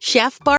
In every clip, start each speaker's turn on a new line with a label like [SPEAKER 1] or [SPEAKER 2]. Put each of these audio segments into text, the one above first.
[SPEAKER 1] Chef Barbie.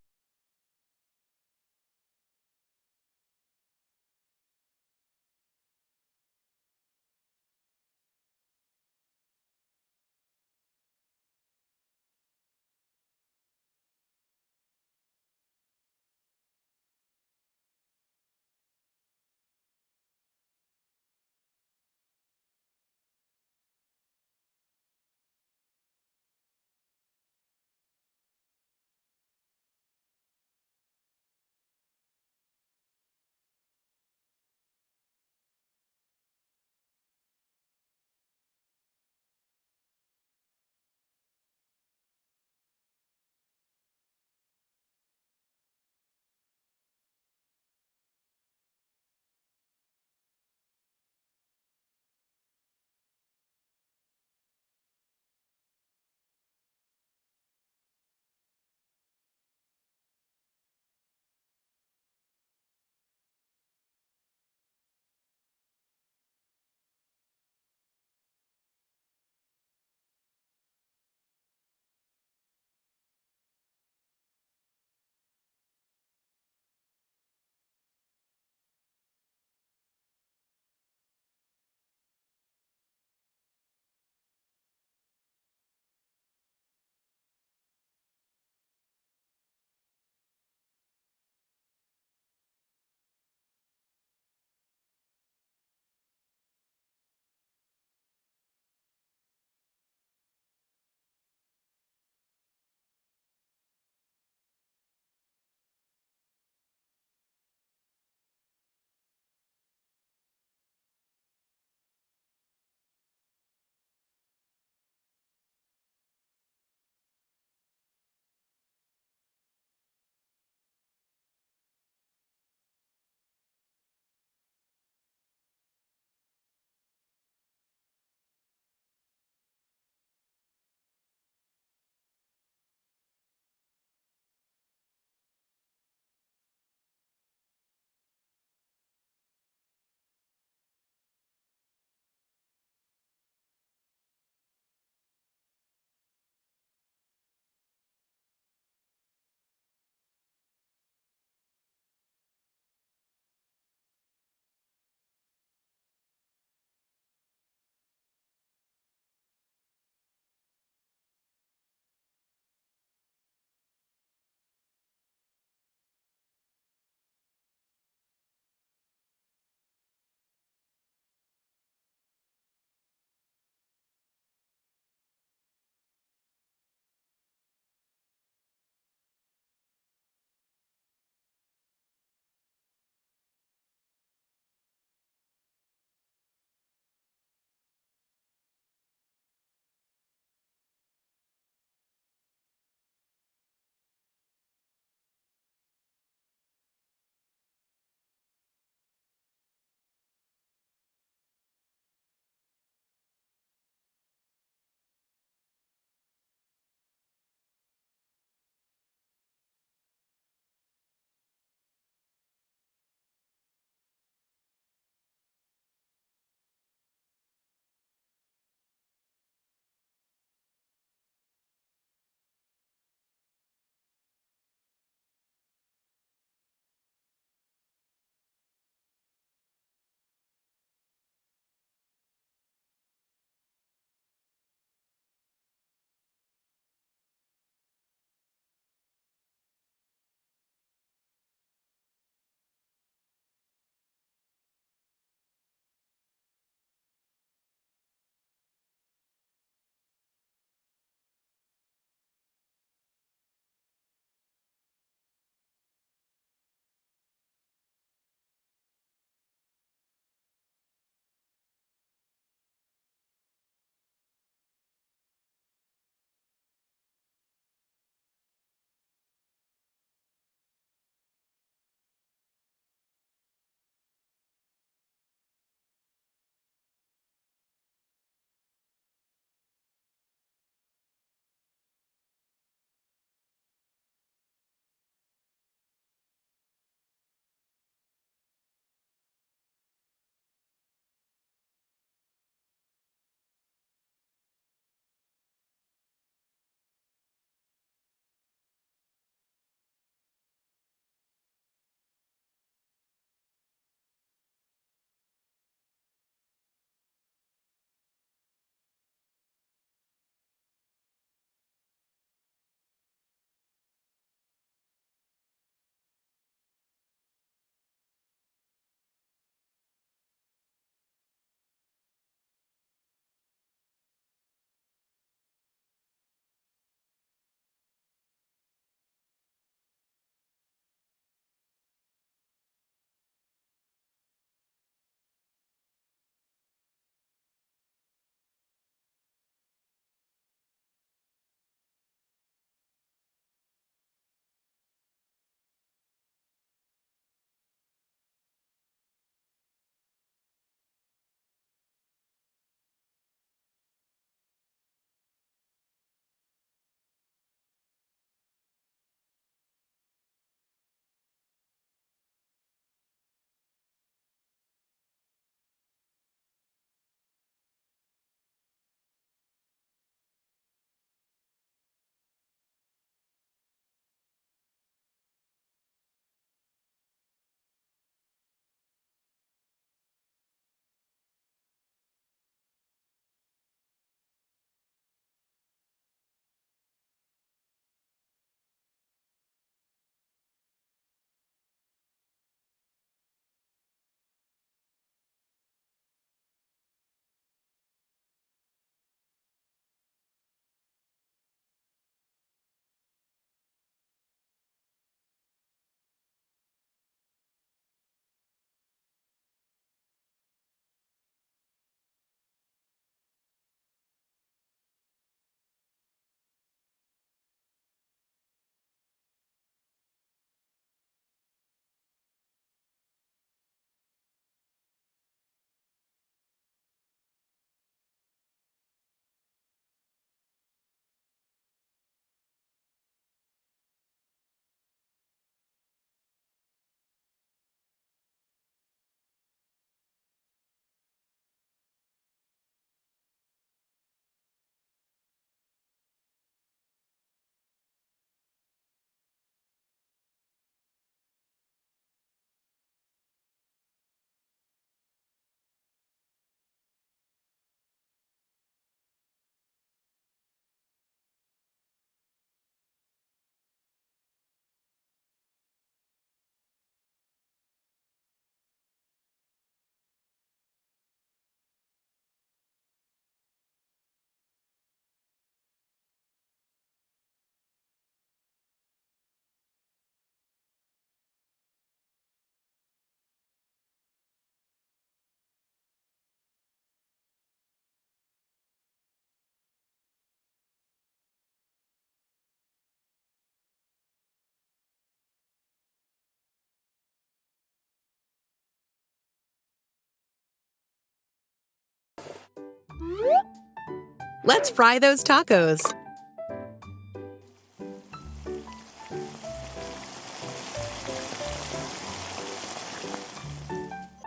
[SPEAKER 1] Let's fry those tacos.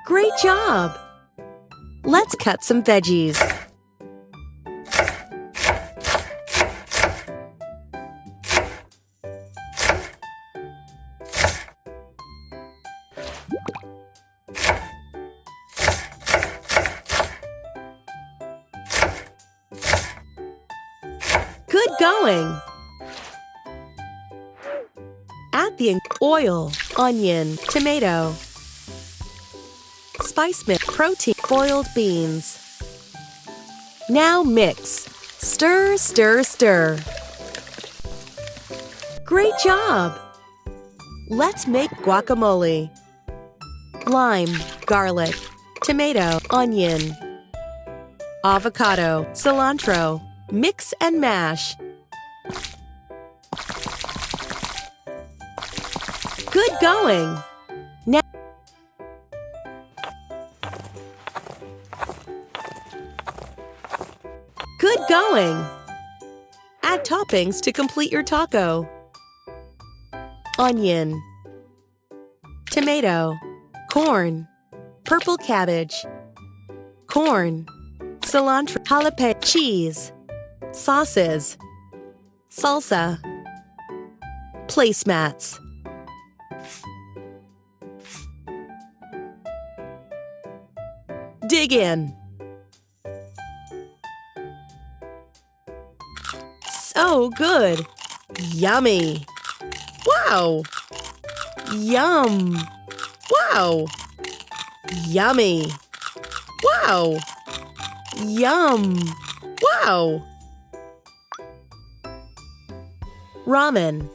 [SPEAKER 1] Great job! Let's cut some veggies. Good going! Add the oil, onion, tomato, spice mix, protein, boiled beans. Now mix. Stir, stir, stir. Great job! Let's make guacamole. Lime, garlic, tomato, onion, avocado, cilantro. Mix and mash. Good going! Now, good going! Add toppings to complete your taco. Onion, tomato, corn, purple cabbage, corn, cilantro, jalapeno, cheese, sauces, salsa, placemats. Dig in. So good. Yummy. Wow. Yum. Wow. Yummy. Wow. Yum. Wow. Ramen.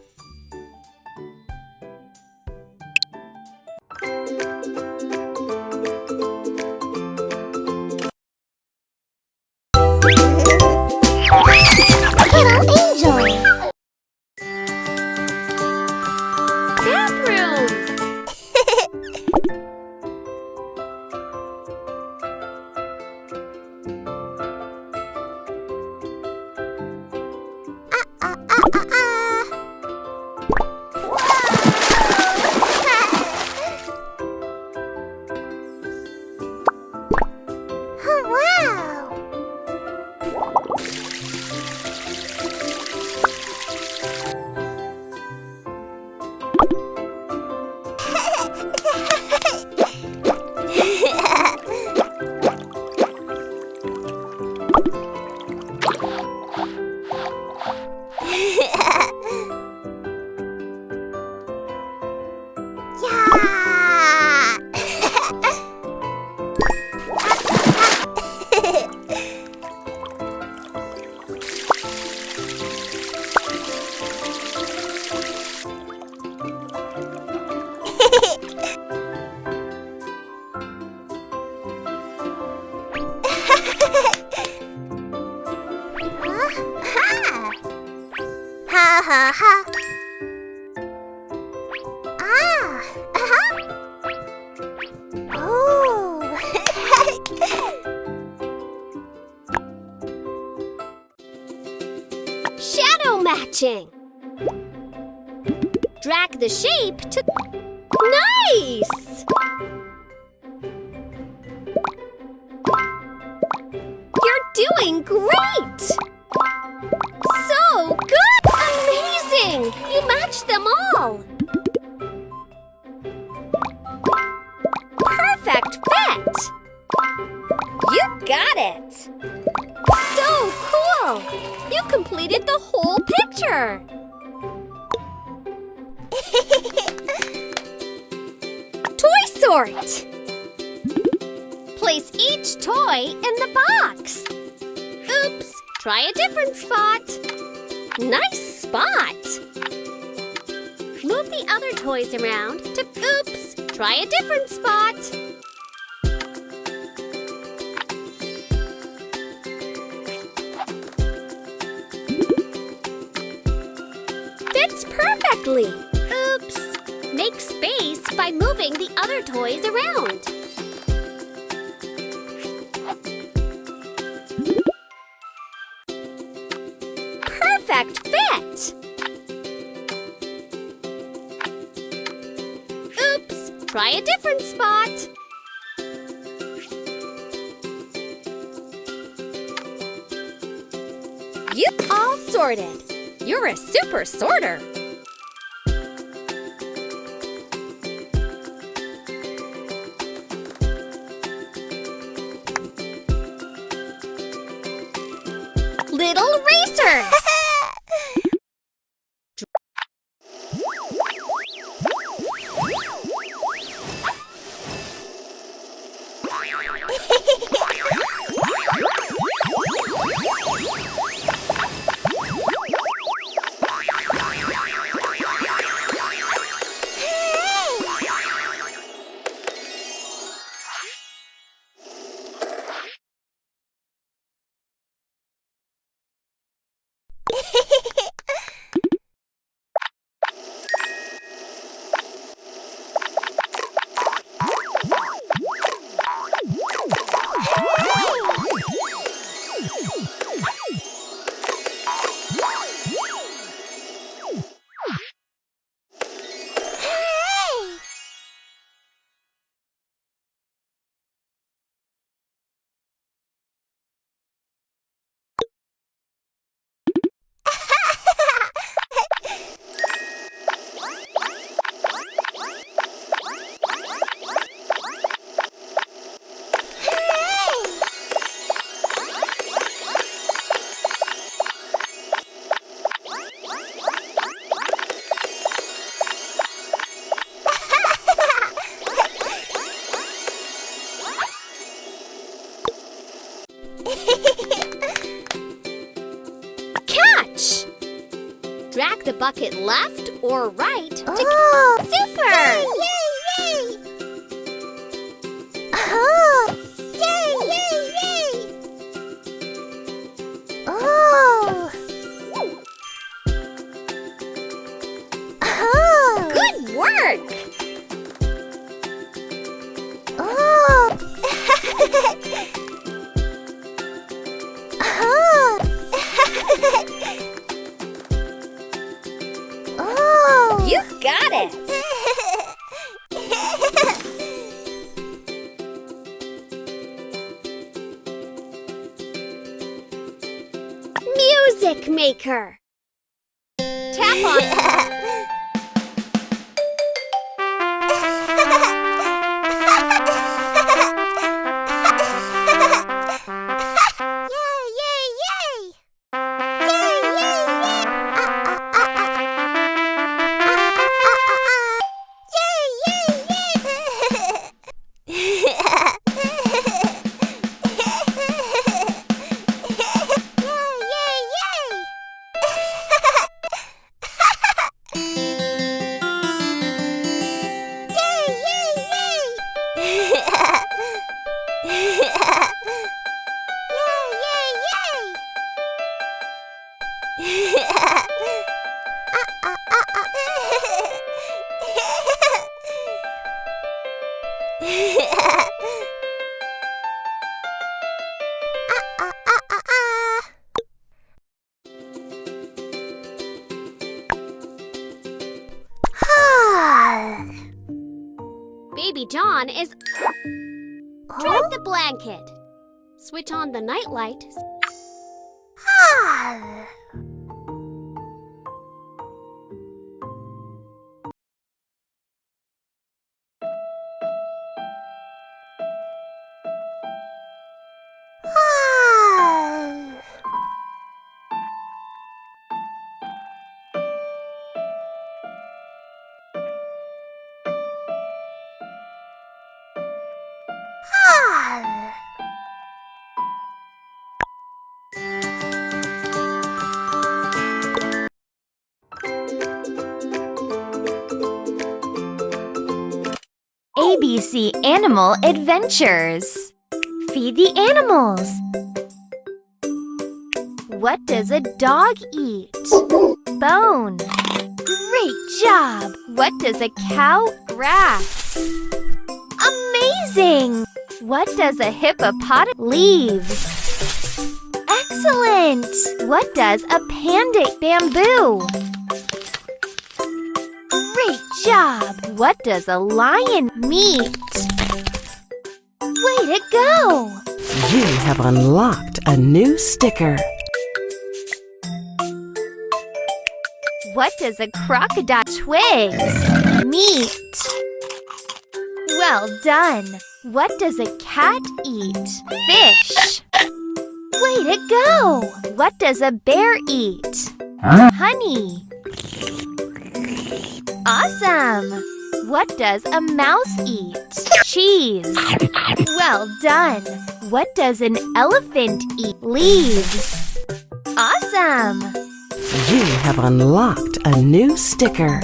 [SPEAKER 2] Ha ha ha. Ah. Oh. Shadow matching. Drag the shape to... Nice! You're doing great! So good! Amazing! You matched them all! Perfect fit! You got it! So cool! You completed the whole picture! Toy sort! Place each toy in the box. Oops! Try a different spot. Nice spot! Move the other toys around to... Oops! Try a different spot. Fits perfectly. Oops! Make space by moving the other toys around. try a different spot. You all sorted. You're a super sorter. Little racers. Catch! Drag the bucket left or right to Super!
[SPEAKER 3] Yay, yay! Oh! Yay, yay, yay! Oh! Oh!
[SPEAKER 2] Good work!
[SPEAKER 3] Oh! Oh!
[SPEAKER 2] You got it! Music maker. Tap on. Baby John is... Drag the blanket. Switch on the nightlight.
[SPEAKER 3] ABC Animal Adventures. Feed the animals. What does a dog eat? Bone. Great job! What does a cow grass? Amazing! What does a hippopotamus leaves? Excellent! What does a panda eat? Bamboo. Great job! What does a lion meet? Way to go!
[SPEAKER 1] You have unlocked a new sticker.
[SPEAKER 3] What does a crocodile twigs meet? Well done! What does a cat eat? Fish! Way to go! What does a bear eat? Honey! Awesome! What does a mouse eat? Cheese! Well done! What does an elephant eat? Leaves! Awesome!
[SPEAKER 1] You have unlocked a new sticker.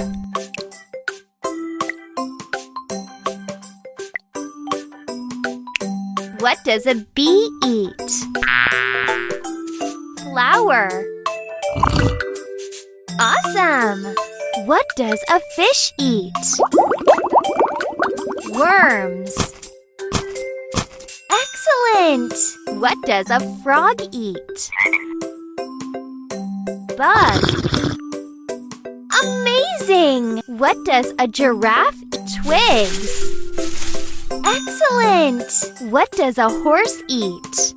[SPEAKER 3] What does a bee eat? Flower. Awesome! What does a fish eat? Worms. Excellent! What does a frog eat? Bug. Amazing! What does a giraffe eat? Twigs. Excellent! What does a horse eat?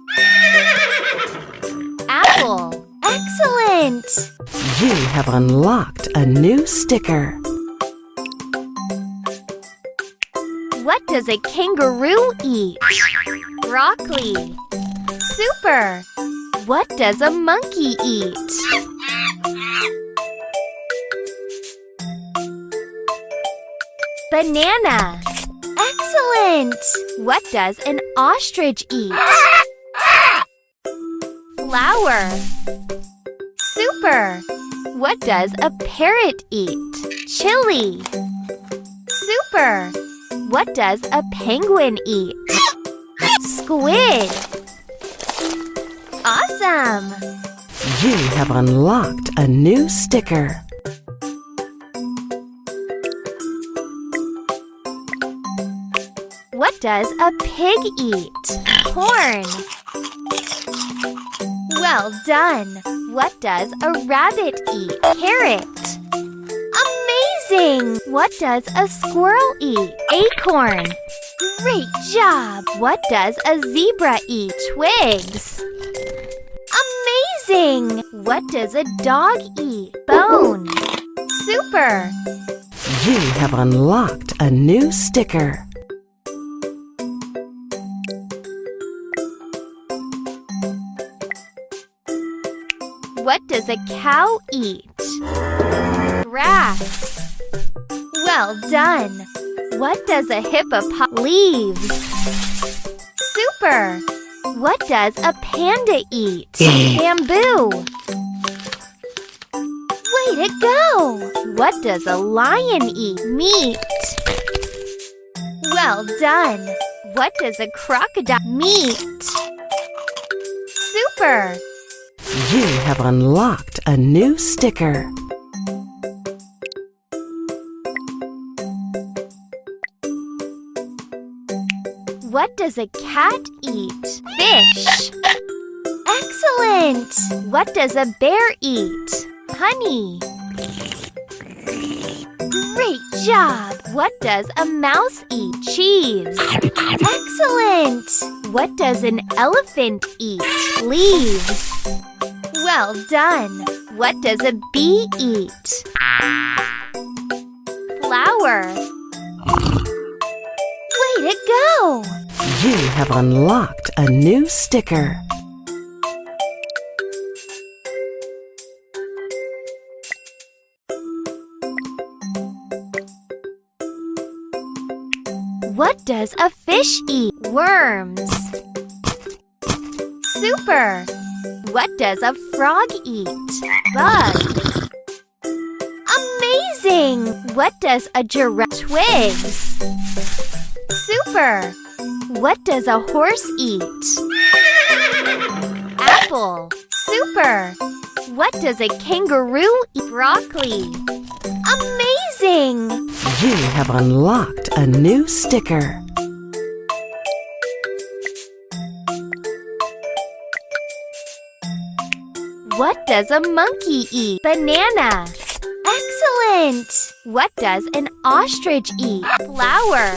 [SPEAKER 3] Apple. Excellent!
[SPEAKER 1] You have unlocked a new sticker.
[SPEAKER 3] What does a kangaroo eat? Broccoli. Super! What does a monkey eat? Banana. Excellent! What does an ostrich eat? Flower. Super! What does a parrot eat? Chili. Super! What does a penguin eat? Squid. Awesome!
[SPEAKER 1] You have unlocked a new sticker.
[SPEAKER 3] What does a pig eat? Corn. Well done! What does a rabbit eat? Carrot. Amazing! What does a squirrel eat? Acorn. Great job! What does a zebra eat? Twigs. Amazing! What does a dog eat? Bone. Super!
[SPEAKER 1] You have unlocked a new sticker.
[SPEAKER 3] What does a cow eat? Grass. Well done! What does a hippopotamus? Leaves. Super! What does a panda eat? Bamboo. Way to go! What does a lion eat? Meat. Well done! What does a crocodile meat? Super!
[SPEAKER 1] You have unlocked a new sticker.
[SPEAKER 3] What does a cat eat? Fish. Excellent! What does a bear eat? Honey. Great job! What does a mouse eat? Cheese. Excellent! What does an elephant eat? Leaves. Well done! What does a bee eat? Flower. Way to go!
[SPEAKER 1] You have unlocked a new sticker.
[SPEAKER 3] What does a fish eat? Worms. Super! What does a frog eat? Bug. Amazing! What does a giraffe? Twigs. Super! What does a horse eat? Apple. Super! What does a kangaroo eat? Broccoli. Amazing!
[SPEAKER 1] You have unlocked a new sticker.
[SPEAKER 3] What does a monkey eat? Banana. Excellent! What does an ostrich eat? Flour.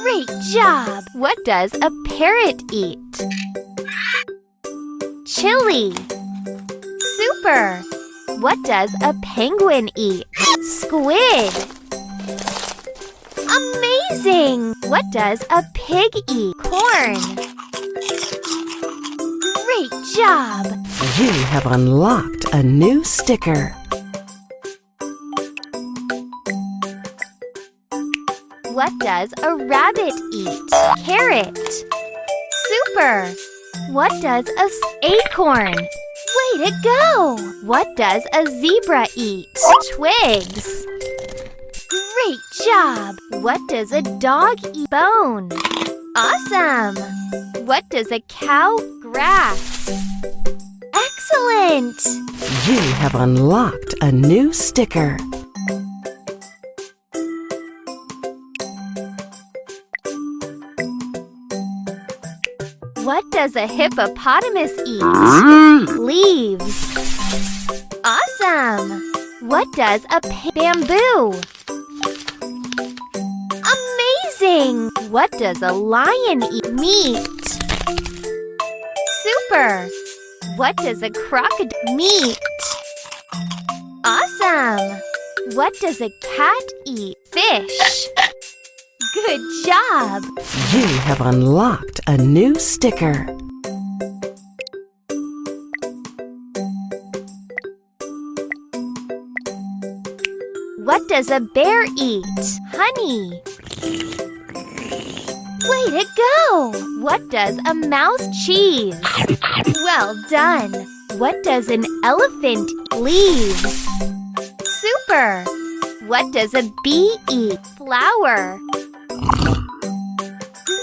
[SPEAKER 3] Great job! What does a parrot eat? Chili. Super! What does a penguin eat? Squid. Amazing! What does a pig eat? Corn. Great job!
[SPEAKER 1] You have unlocked a new sticker.
[SPEAKER 3] What does a rabbit eat? Carrot. Super! What does acorn? Way to go! What does a zebra eat? Twigs. Great job! What does a dog eat? Bone. Awesome! What does a cow? Grass. Excellent!
[SPEAKER 1] You have unlocked a new sticker.
[SPEAKER 3] What does a hippopotamus eat? Leaves. Awesome! What does a bamboo? Amazing! What does a lion eat? Meat. Super! What does a crocodile? Meat. Awesome! What does a cat eat? Fish. Good job!
[SPEAKER 1] You have unlocked a new sticker.
[SPEAKER 3] What does a bear eat? Honey. Way to go! What does a mouse cheese? Well done! What does an elephant eat? Leaves. Super! What does a bee eat? Flour.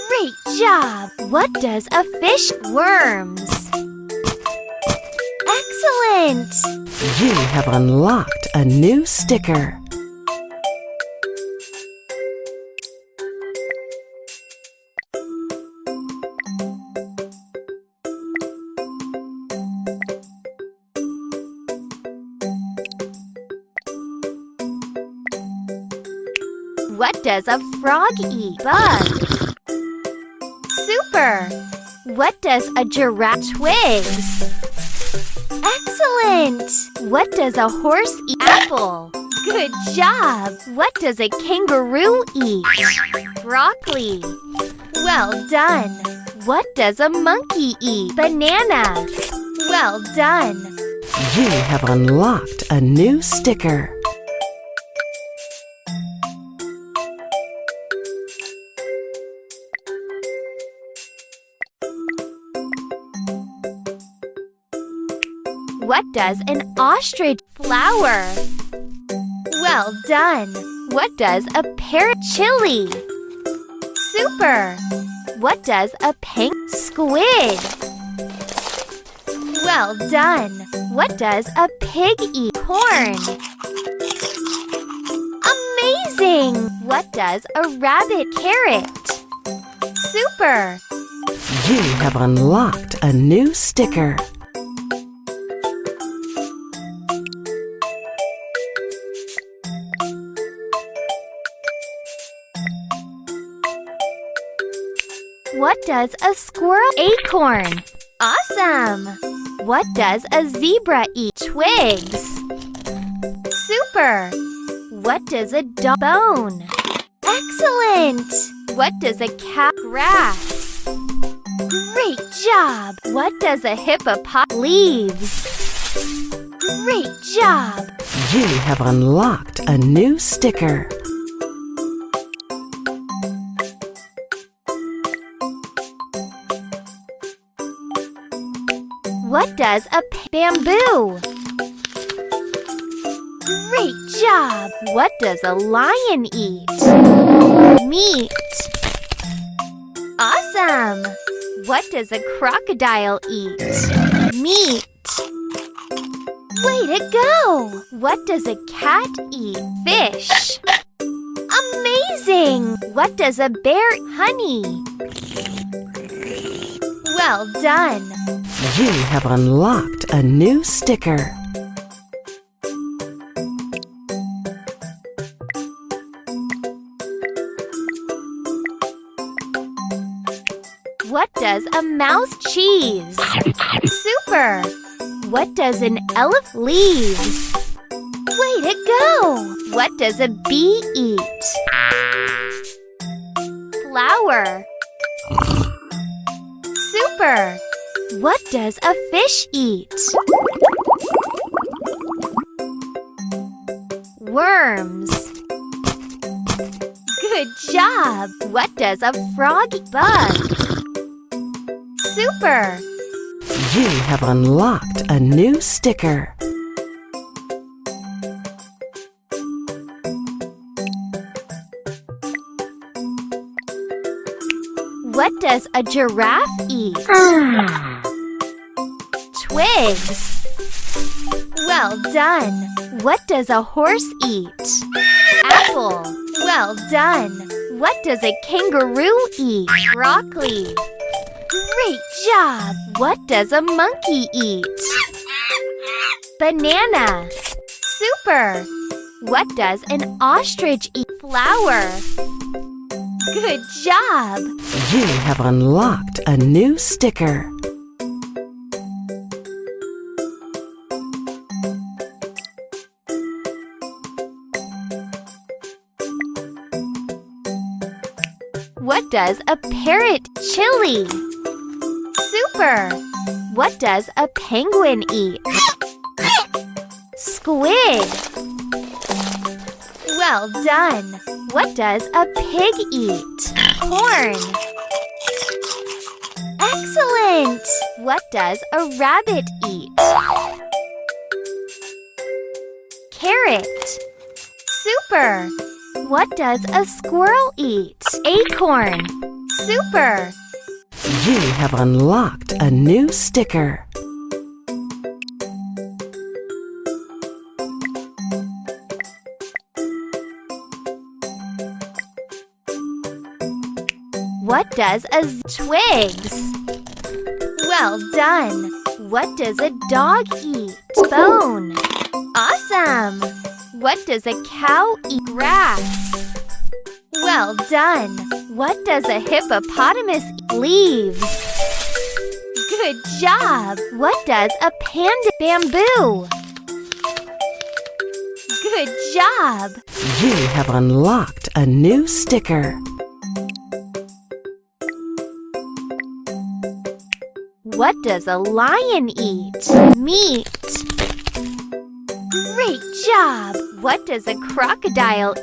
[SPEAKER 3] Great job! What does a fish? Worms. Excellent!
[SPEAKER 1] You have unlocked a new sticker.
[SPEAKER 3] What does a frog eat? Bug. Super! What does a giraffe? Twigs. Excellent! What does a horse eat? Apple. Good job! What does a kangaroo eat? Broccoli. Well done! What does a monkey eat? Banana. Well done!
[SPEAKER 1] You have unlocked a new sticker.
[SPEAKER 3] What does an ostrich? Flour. Well done! What does a parrot? Chili. Super! What does a penguin? Squid. Well done! What does a pig eat? Corn. Amazing! What does a rabbit? Carrot. Super!
[SPEAKER 1] You have unlocked a new sticker.
[SPEAKER 3] What does a squirrel? Acorn. Awesome! What does a zebra eat? Twigs. Super! What does a dog? Bone. Excellent! What does a cow? Grass. Great job! What does a hippopotamus? Leaves. Great job!
[SPEAKER 1] You have unlocked a new sticker.
[SPEAKER 3] What does a bamboo? Great job! What does a lion eat? Meat. Awesome! What does a crocodile eat? Meat. Way to go! What does a cat eat? Fish. Amazing! What does a bear? Honey. Well done!
[SPEAKER 1] You have unlocked a new sticker.
[SPEAKER 3] What does a mouse cheese? Super! What does an elephant leaves? Way to go! What does a bee eat? Flower. Super! What does a fish eat? Worms. Good job! What does a frog bug? Super!
[SPEAKER 1] You have unlocked a new sticker.
[SPEAKER 3] What does a giraffe eat? Twigs. Well done. What does a horse eat? Apple. Well done. What does a kangaroo eat? Broccoli. Great job. What does a monkey eat? Banana. Super. What does an ostrich eat? Flower. Good job.
[SPEAKER 1] You have unlocked a new sticker.
[SPEAKER 3] What does a parrot chili? Super! What does a penguin eat? Squid! Well done! What does a pig eat? Corn! Excellent! What does a rabbit eat? Carrot! Super! What does a squirrel eat? Acorn! Super!
[SPEAKER 1] You have unlocked a new sticker.
[SPEAKER 3] What does a twigs? Well done! What does a dog eat? Bone! Awesome! What does a cow eat? Grass! Well done! What does a hippopotamus eat? Leaves! Good job! What does a panda? Bamboo! Good job!
[SPEAKER 1] You have unlocked a new sticker.
[SPEAKER 3] What does a lion eat? Meat! Great job! What does a crocodile